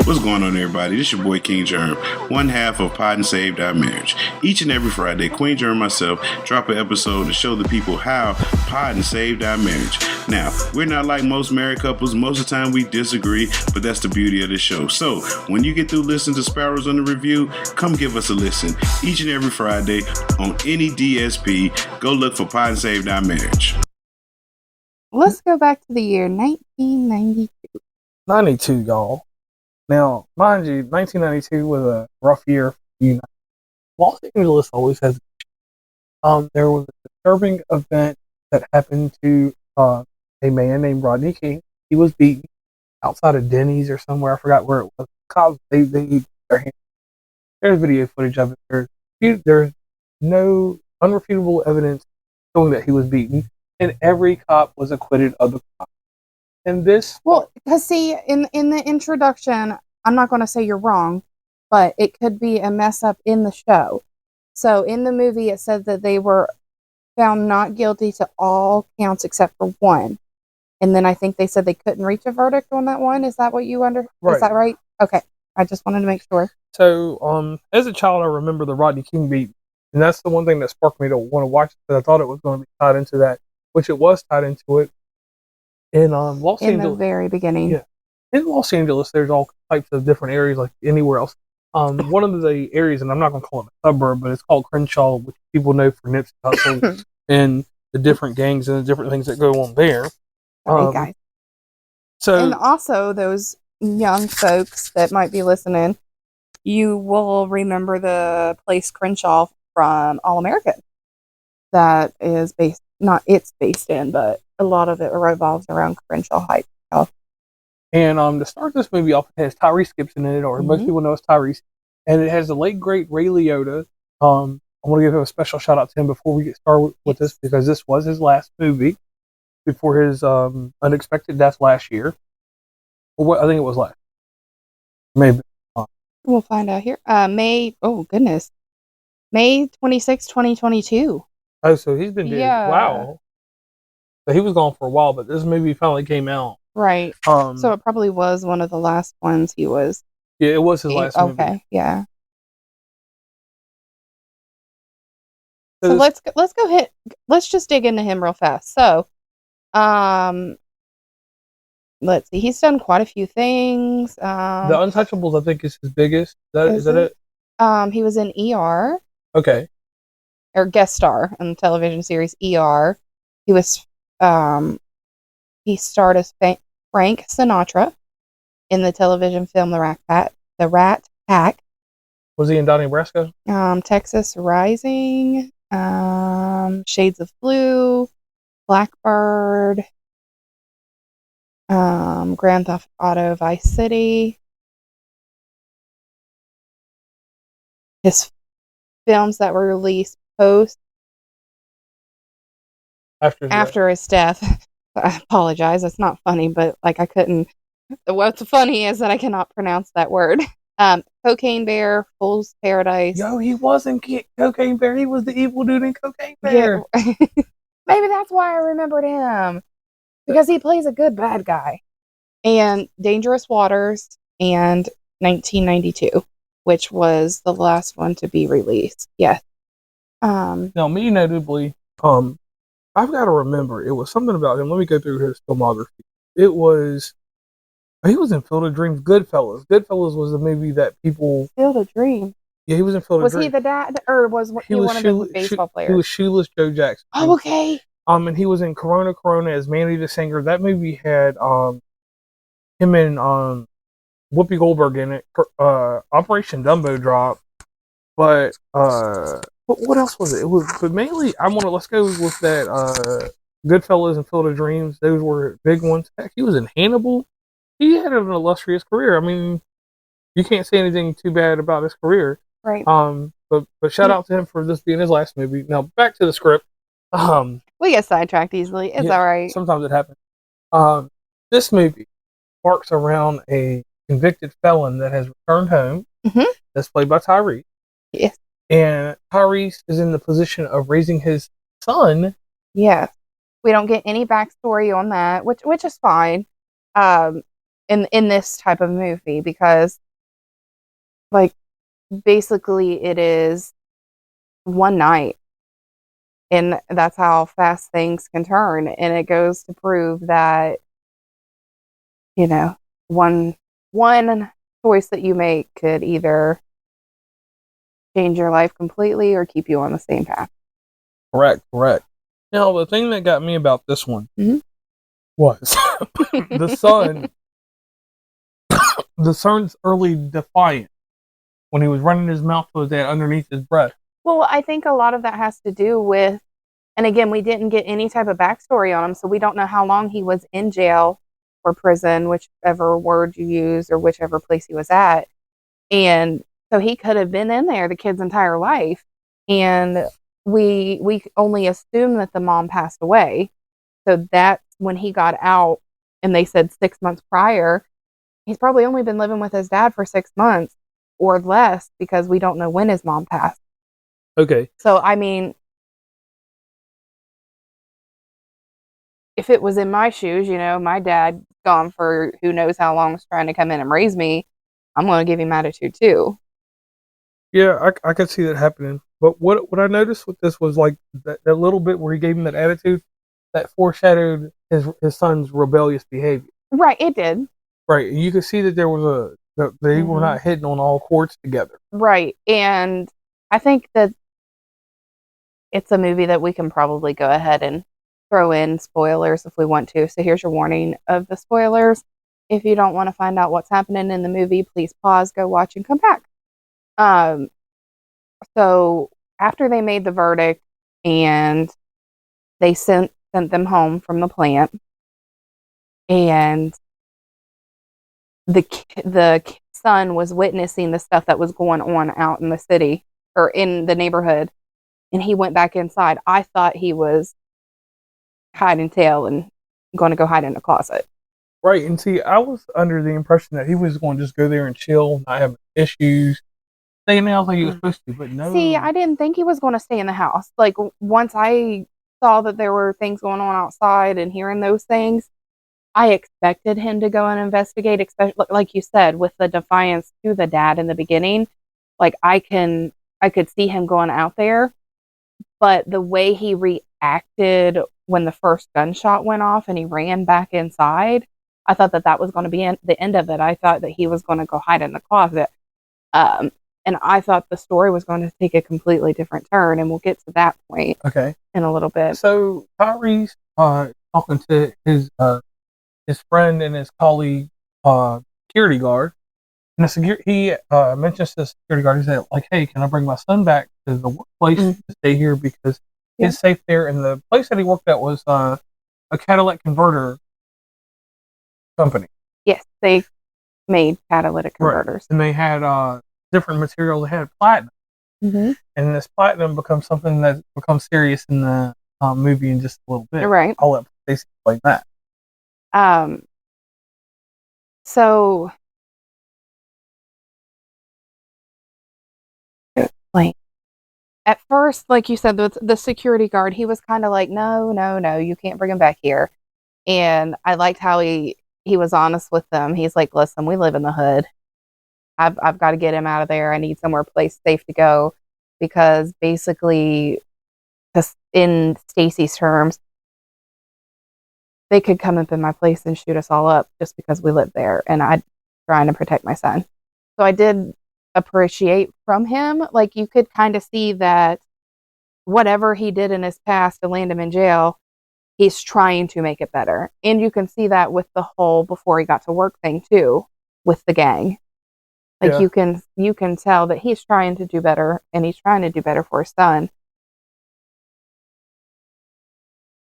What's going on, everybody? This is your boy King Germ, one half of Pod and Saved Our Marriage. Each and every Friday, Queen Germ and myself drop an episode to show the people how Pod and Saved Our Marriage. Now, we're not like most married couples. Most of the time we disagree, but that's the beauty of the show. So, when you get through listening to Sparrows UnderReview, come give us a listen. Each and every Friday on any DSP, go look for Pod and Saved Our Marriage. Let's go back to the year 1992. 92, y'all. Now, mind you, 1992 was a rough year for the United States. Los Angeles always has. There was a disturbing event that happened to a man named Rodney King. He was beaten outside of Denny's or somewhere. I forgot where it was. Cops, they used their hands. There's video footage of it. There's no unrefutable evidence showing that he was beaten, and every cop was acquitted of the crime. And this, well, because see, in the introduction, I'm not going to say you're wrong, but it could be a mess up in the show. So in the movie, it said that they were found not guilty to all counts except for one, and then I think they said they couldn't reach a verdict on that one. Is that what you Right. Is that right? Okay, I just wanted to make sure. So, as a child, I remember the Rodney King beat, and that's the one thing that sparked me to want to watch it because I thought it was going to be tied into that, which it was tied into it. In Los Angeles, the very beginning. Yeah. In Los Angeles, there's all types of different areas like anywhere else. One of the areas, and I'm not going to call it a suburb, but it's called Crenshaw, which people know for Nipsey Hussle and the different gangs and the different things that go on there. Right, guys. And also, those young folks that might be listening, you will remember the place Crenshaw from All American. That is based in, but a lot of it revolves around Crenshaw Heights. And to start this movie off, it has Tyrese Gibson in it, or most people know it's Tyrese. And it has the late, great Ray Liotta. I want to give him a special shout out to him before we get started with this, because this was his last movie before his unexpected death last year. Or I think it was last. Maybe. We'll find out here. May 26, 2022. Oh, so he's been dead. Yeah. Wow. So he was gone for a while, but this movie finally came out. Right. So it probably was one of the last ones he was. Yeah, it was his last movie. Okay, yeah. So let's go hit. Let's just dig into him real fast. So, let's see. He's done quite a few things. The Untouchables, I think, is his biggest. Is that it? He was in ER. Okay. Or guest star in the television series ER. He was. He starred as Frank Sinatra in the television film The Rat Pack. Was he in Donnie Brasco? Texas Rising, Shades of Blue, Blackbird, Grand Theft Auto Vice City. His films that were released after his death. I apologize. It's not funny, but I couldn't. What's funny is that I cannot pronounce that word. Cocaine Bear, Fool's Paradise. Yo, he wasn't Cocaine Bear. He was the evil dude in Cocaine Bear. Yeah. Maybe that's why I remembered him, because he plays a good bad guy. And Dangerous Waters and 1992, which was the last one to be released. Yes. Now, me notably, I've got to remember, it was something about him. Let me go through his filmography. He was in Field of Dreams. Goodfellas. Goodfellas was the movie that people... Field of Dreams? Yeah, he was in Field of Dreams. Was he the dad, or was he one of the baseball players? He was Shoeless Joe Jackson. Oh, okay. And he was in Corona as Manny the Singer. That movie had him and Whoopi Goldberg in it. Operation Dumbo Drop. But... what else was it? But mainly, let's go with that Goodfellas and Field of Dreams. Those were big ones. Heck, he was in Hannibal. He had an illustrious career. I mean, you can't say anything too bad about his career. Right. But shout out to him for this being his last movie. Now, back to the script. We get sidetracked easily. It's all right. Sometimes it happens. This movie marks around a convicted felon that has returned home. Mm-hmm. That's played by Tyrese. Yes. And Tyrese is in the position of raising his son. Yeah. We don't get any backstory on that, which is fine. in this type of movie, because like basically it is one night, and that's how fast things can turn. And it goes to prove that, you know, one choice that you make could either change your life completely or keep you on the same path. Correct. Now, the thing that got me about this one was the son. The son's early defiance when he was running his mouth to his dad underneath his breath. Well, I think a lot of that has to do with, and again, we didn't get any type of backstory on him, so we don't know how long he was in jail or prison, whichever word you use, or whichever place he was at. And so he could have been in there the kid's entire life. And we only assume that the mom passed away. So that's when he got out, and they said 6 months prior. He's probably only been living with his dad for 6 months or less, because we don't know when his mom passed. Okay. So, I mean, if it was in my shoes, you know, my dad gone for who knows how long, was trying to come in and raise me, I'm going to give him attitude too. Yeah, I could see that happening. But what I noticed with this was like that little bit where he gave him that attitude, that foreshadowed his son's rebellious behavior. Right, it did. Right, and you could see that there was that they were not hitting on all chords together. Right, and I think that it's a movie that we can probably go ahead and throw in spoilers if we want to. So here's your warning of the spoilers. If you don't want to find out what's happening in the movie, please pause, go watch, and come back. So after they made the verdict and they sent them home from the plant, and the son was witnessing the stuff that was going on out in the city or in the neighborhood, and he went back inside. I thought he was hiding tail and going to go hide in a closet. Right, and see, I was under the impression that he was going to just go there and chill, not have issues, staying out like he was supposed to, but no. See, I didn't think he was going to stay in the house. Like, once I saw that there were things going on outside and hearing those things, I expected him to go and investigate, especially, like you said, with the defiance to the dad in the beginning. Like, I could see him going out there, but the way he reacted when the first gunshot went off and he ran back inside, I thought that was going to be the end of it. I thought that he was going to go hide in the closet. And I thought the story was going to take a completely different turn, and we'll get to that point in a little bit. So Tyrese talking to his friend and his colleague, security guard, and he mentions to the security guard, he said, like, hey, can I bring my son back to the workplace to stay here because he's safe there? And the place that he worked at was a catalytic converter company. Yes, they made catalytic converters. Right. And they had different materials. They had platinum. And this platinum becomes something that becomes serious in the movie in just a little bit. Right. I'll let Stacey explain that. So, like, at first, like you said, the security guard, he was kind of like, no, you can't bring him back here. And I liked how he was honest with them. He's like, listen, we live in the hood. I've got to get him out of there. I need somewhere safe to go, because basically, just in Stacey's terms, they could come up in my place and shoot us all up just because we live there, and I'm trying to protect my son. So I did appreciate from him, like, you could kind of see that whatever he did in his past to land him in jail, he's trying to make it better. And you can see that with the whole before he got to work thing too, with the gang. Like, you can tell that he's trying to do better, and he's trying to do better for his son.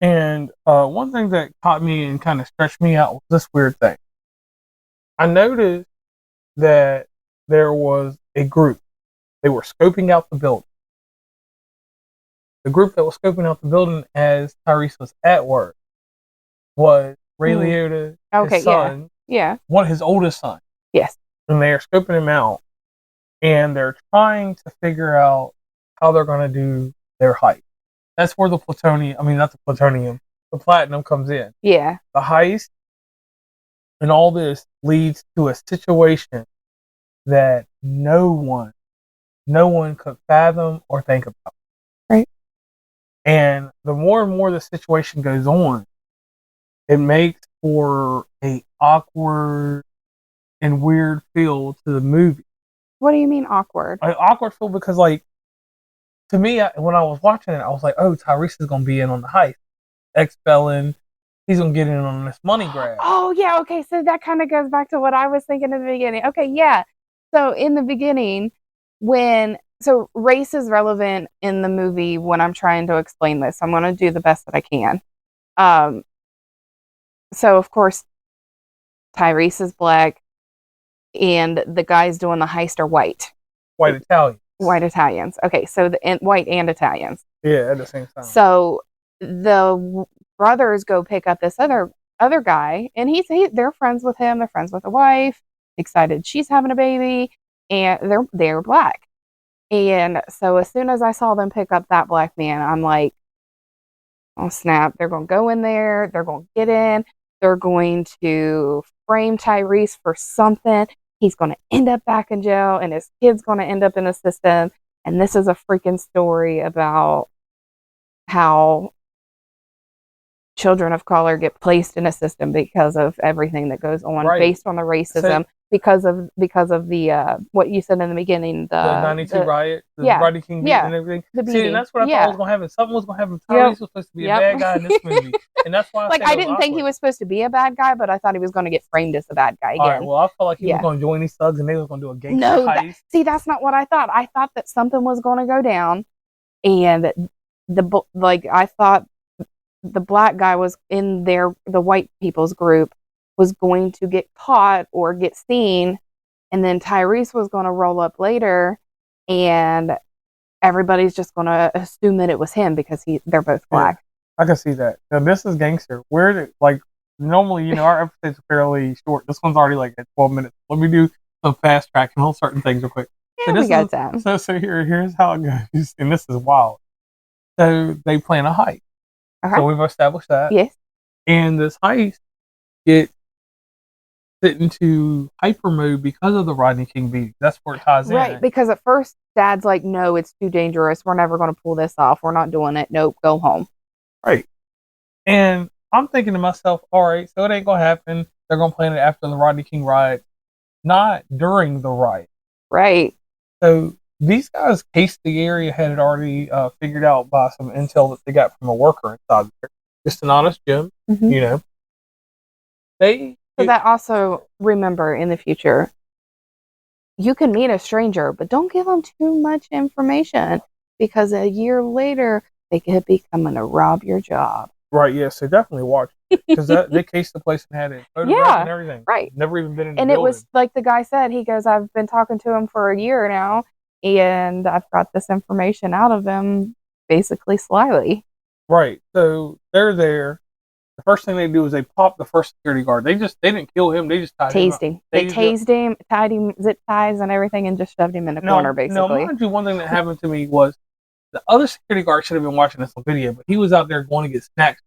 And one thing that caught me and kind of stretched me out was this weird thing. I noticed that there was a group. They were scoping out the building. The group that was scoping out the building as Tyrese was at work was Ray Liotta, his son, his oldest son. Yes. And they're scoping him out, and they're trying to figure out how they're going to do their heist. That's where the platinum comes in. Yeah. The heist And all this leads to a situation that no one could fathom or think about. Right. And the more and more the situation goes on, it makes for a awkward and weird feel to the movie. What do you mean awkward? An awkward feel because, like, to me, when I was watching it, I was like, oh, Tyrese is going to be in on the heist. Ex-felon. He's going to get in on this money grab. Oh, yeah. Okay. So that kind of goes back to what I was thinking in the beginning. Okay. Yeah. So in the beginning, so race is relevant in the movie when I'm trying to explain this. I'm going to do the best that I can. So of course, Tyrese is black and the guys doing the heist are white. White Italian. White Italians. Okay. So white and Italians. Yeah, at the same time. So the brothers go pick up this other guy, and they're friends with him. They're friends with the wife. Excited she's having a baby, and they're black. And so as soon as I saw them pick up that black man, I'm like, oh snap! They're gonna go in there. They're gonna get in. They're going to frame Tyrese for something. He's gonna end up back in jail, and his kid's gonna end up in the system. And this is a freaking story about how children of color get placed in a system because of everything that goes on, based on the racism, because of the what you said in the beginning, the 92 riot, the Rodney King beat and everything. See, and that's what I thought was going to happen. Something was going to happen. Tyrese was supposed to be a bad guy in this movie, and that's why I didn't think he was supposed to be a bad guy, but I thought he was going to get framed as a bad guy again. All right, well, I felt like he was going to join these thugs, and they was going to do a gangster heist. See, that's not what I thought. I thought that something was going to go down, and I thought the black guy was in the white people's group was going to get caught or get seen, and then Tyrese was going to roll up later, and everybody's just going to assume that it was him because they're both black. Yeah, I can see that. Now, this is gangster. Normally, our episodes are fairly short. This one's already like at 12 minutes. Let me do some fast tracking on certain things real quick. Yeah, we got time. So here's how it goes, and this is wild. So they plan a heist. Okay. So we've established that. Yes. And this heist gets fit into hyper mode because of the Rodney King beating. That's where it ties in. Right, because at first Dad's like, no, it's too dangerous. We're never going to pull this off. We're not doing it. Nope, go home. Right. And I'm thinking to myself, all right, so it ain't going to happen. They're going to plan it after the Rodney King riot, not during the riot. Right. So these guys cased the area, had it already figured out by some intel that they got from a worker inside there. Just an honest Jim, So that also, remember, in the future, you can meet a stranger, but don't give them too much information, because a year later, they could be coming to rob your job. Right, yes, so definitely watch. Because they cased the place and had it photographed and everything. Right. Never even been in the building. And it was, like the guy said, he goes, I've been talking to him for a year now, and I've got this information out of him, basically slyly. Right, so they're there. The first thing they do is they pop the first security guard. They didn't kill him. They just tased him. They tased him, tied him, zip ties and everything, and just shoved him in the corner, basically. No, mind you, one thing that happened to me was the other security guard should have been watching this on video, but he was out there going to get snacks.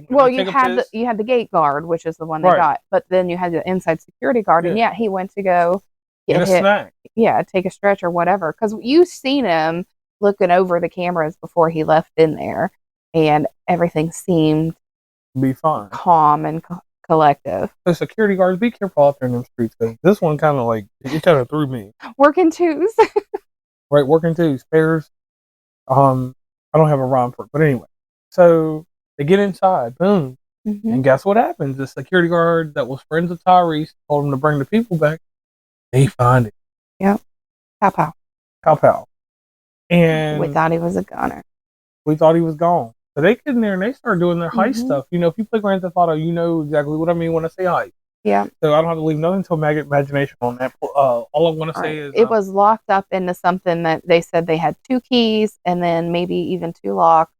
Well, you had the gate guard, which is the one they got, but then you had the inside security guard, and he went to go get a snack. Yeah, take a stretch or whatever, because you've seen him looking over the cameras before he left in there, and everything seemed be fine, calm and collective. So security guards, be careful out there in them streets. This one kind of threw me. Working twos. Right, working twos. Pairs. I don't have a rhyme for it, but anyway. So they get inside, boom, and guess what happens? The security guard that was friends with Tyrese told him to bring the people back. They find it. Yep. Pow pow. Pow pow. And we thought he was a gunner. We thought he was gone. So they get in there and they start doing their heist stuff. If you play Grand Theft Auto, you know exactly what I mean when I say heist. Yeah. So I don't have to leave nothing to imagination on that. All I want to say is it was locked up into something that they said they had 2 keys and then maybe even 2 locks,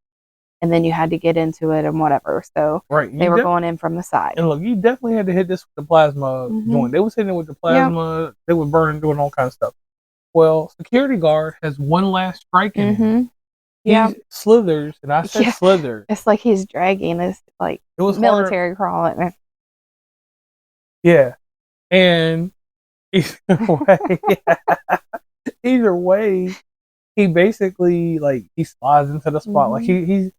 and then you had to get into it and whatever. So they were going in from the side. And look, you definitely had to hit this with the plasma joint. They was hitting it with the plasma. Yep. They were burning, doing all kinds of stuff. Well, security guard has one last strike in him. He slithers, and I said slither. It's like he's dragging this, it was military crawling. Yeah. And either way, he basically like he slides into the spot. Like he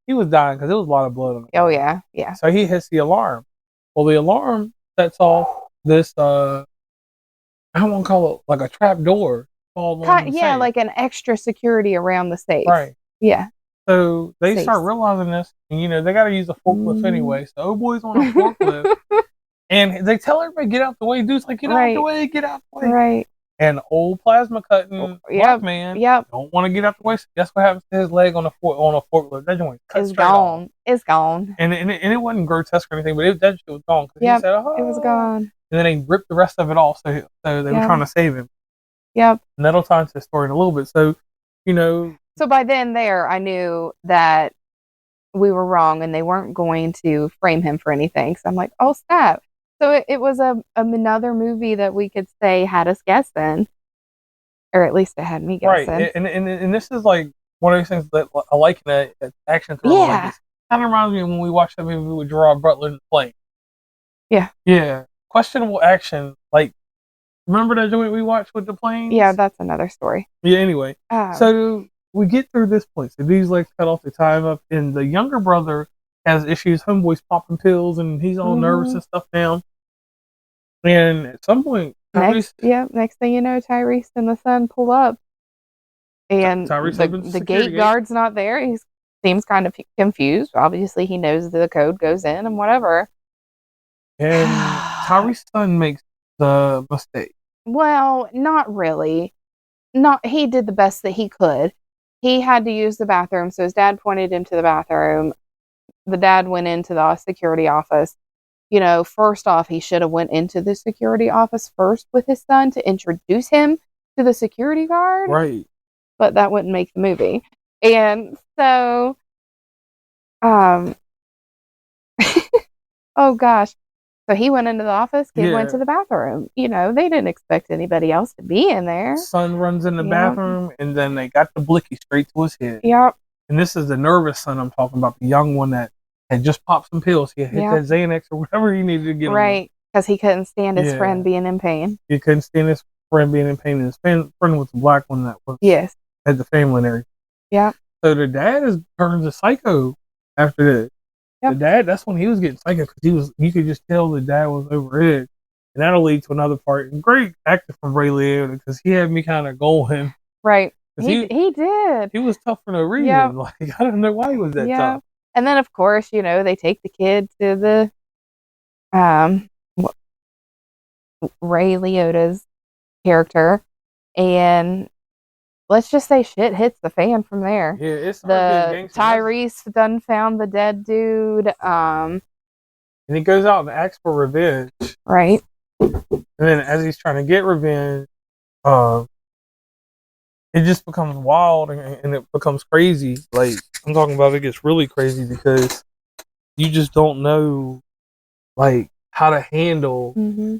was dying because there was a lot of blood on him. Oh yeah, yeah. So he hits the alarm. Well, the alarm sets off this I don't want to call it like a trap door. Yeah, like an extra security around the safe. Right. Yeah. So they Safe. start realizing this, and they got to use a forklift anyway. So oh boy's on a forklift, and they tell everybody get out the way. Dude's like, get out the way, get out the way. Right. And old plasma cutting black man don't want to get out the way. So guess what happens to his leg on a forklift? That joint is gone. Off. It's gone. And it wasn't grotesque or anything, but that shit was gone. Yeah, he said, oh. It was gone. And then they ripped the rest of it off. So they were trying to save him. Yep. And that'll tie into the story in a little bit. So, So by then I knew that we were wrong and they weren't going to frame him for anything. So I'm like, oh, snap. So it was another movie that we could say had us guessing. Or at least it had me guessing. Right. And this is like one of those things that I like in an action thriller. Yeah. Like kind of reminds me of when we watched that movie with Gerard Butler in the plane. Yeah. Yeah. Questionable action. Like, remember that joint we watched with the planes? Yeah, that's another story. Yeah, anyway. So we get through this point. So these legs cut off, they tie him up, and the younger brother has issues. Homeboy's popping pills, and he's all nervous and stuff now. And at some point, next thing you know, Tyrese and the son pull up, and the gate guard's not there. He seems kind of confused. Obviously, he knows the code goes in and whatever. And Tyrese's son makes the mistake. Well, not really. He did the best that he could. He had to use the bathroom, so his dad pointed him to the bathroom. The dad went into the security office. First off, he should have went into the security office first with his son to introduce him to the security guard. Right. But that wouldn't make the movie. And so, oh gosh. So he went into the office, kid went to the bathroom. They didn't expect anybody else to be in there. Son runs in the bathroom, and then they got the blicky straight to his head. Yep. And this is the nervous son I'm talking about, the young one that had just popped some pills. He had hit that Xanax or whatever he needed to get on. Right, because he couldn't stand his friend being in pain. He couldn't stand his friend being in pain. And his friend was the black one that had the family and everything. Yeah. So the dad turns a psycho after this. Yep. The dad, that's when he was getting psycho because you could just tell the dad was over it. And that'll lead to another part. And great acting from Ray Liotta because he had me kind of going. Right. He did. He was tough for no reason. Yep. Like, I don't know why he was that tough. And then, of course, they take the kid to the Ray Liotta's character, and let's just say shit hits the fan from there. Yeah, it's the Tyrese done found the dead dude. And he goes out and asks for revenge. Right. And then as he's trying to get revenge, it just becomes wild and it becomes crazy. Like, I'm talking about, it gets really crazy because you just don't know, like, how to handle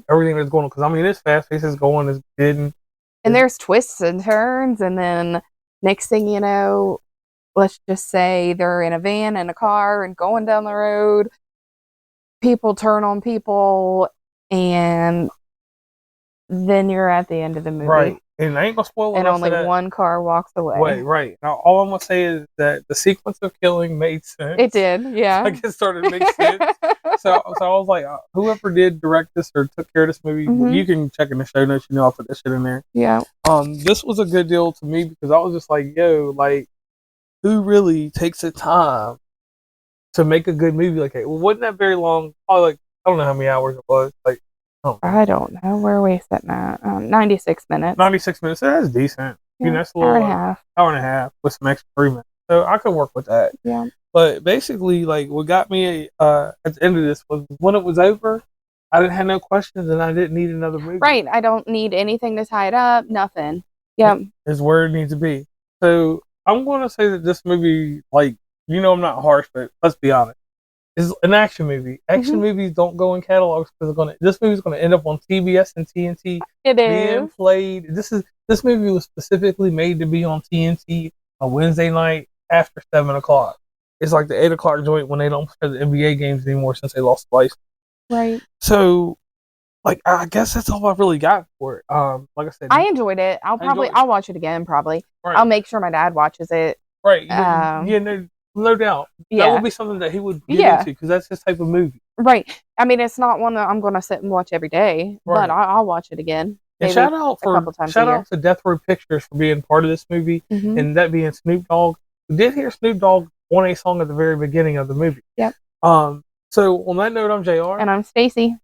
everything that's going on. Because, it's fast-paced, it's going, it's getting. And there's twists and turns, and then next thing you know, let's just say they're in a van and a car and going down the road. People turn on people, and then you're at the end of the movie. Right. And I ain't gonna spoil it. And only one car walks away. Right. Now, all I'm gonna say is that the sequence of killing made sense. It did, yeah. Like, it started to make sense. So I was like, whoever did direct this or took care of this movie, you can check in the show notes. I'll put that shit in there. Yeah. This was a good deal to me because I was just like, yo, like, who really takes the time to make a good movie like that? Well, wasn't that very long? Probably like, I don't know how many hours it was. Like, I don't know. Where are we sitting at? 96 minutes. 96 minutes. That's decent. Yeah, That's a little hour and a half with some extra 3 minutes. So I could work with that. Yeah. But basically, like, what got me at the end of this was when it was over, I didn't have no questions and I didn't need another movie. Right. I don't need anything to tie it up. Nothing. Yep. Is where it needs to be. So I'm going to say that this movie, like, I'm not harsh, but let's be honest. Is an action movie. Action movies don't go in catalogs because this movie's going to end up on TBS and TNT. It is being played. This movie was specifically made to be on TNT a Wednesday night after 7:00. It's like the 8:00 joint when they don't play the NBA games anymore since they lost the license. Right. So like, I guess that's all I really got for it. Like I said, I enjoyed it. I'll watch it again. Probably. I'll make sure my dad watches it. Right. Yeah, no doubt. Yeah. That would be something that he would get into because that's his type of movie. Right. I mean, it's not one that I'm going to sit and watch every day, Right. but I'll watch it again. And shout out to Death Row Pictures for being part of this movie, and that being Snoop Dogg. We did hear Snoop Dogg on a song at the very beginning of the movie. Yep. So on that note, I'm JR. And I'm Stacey.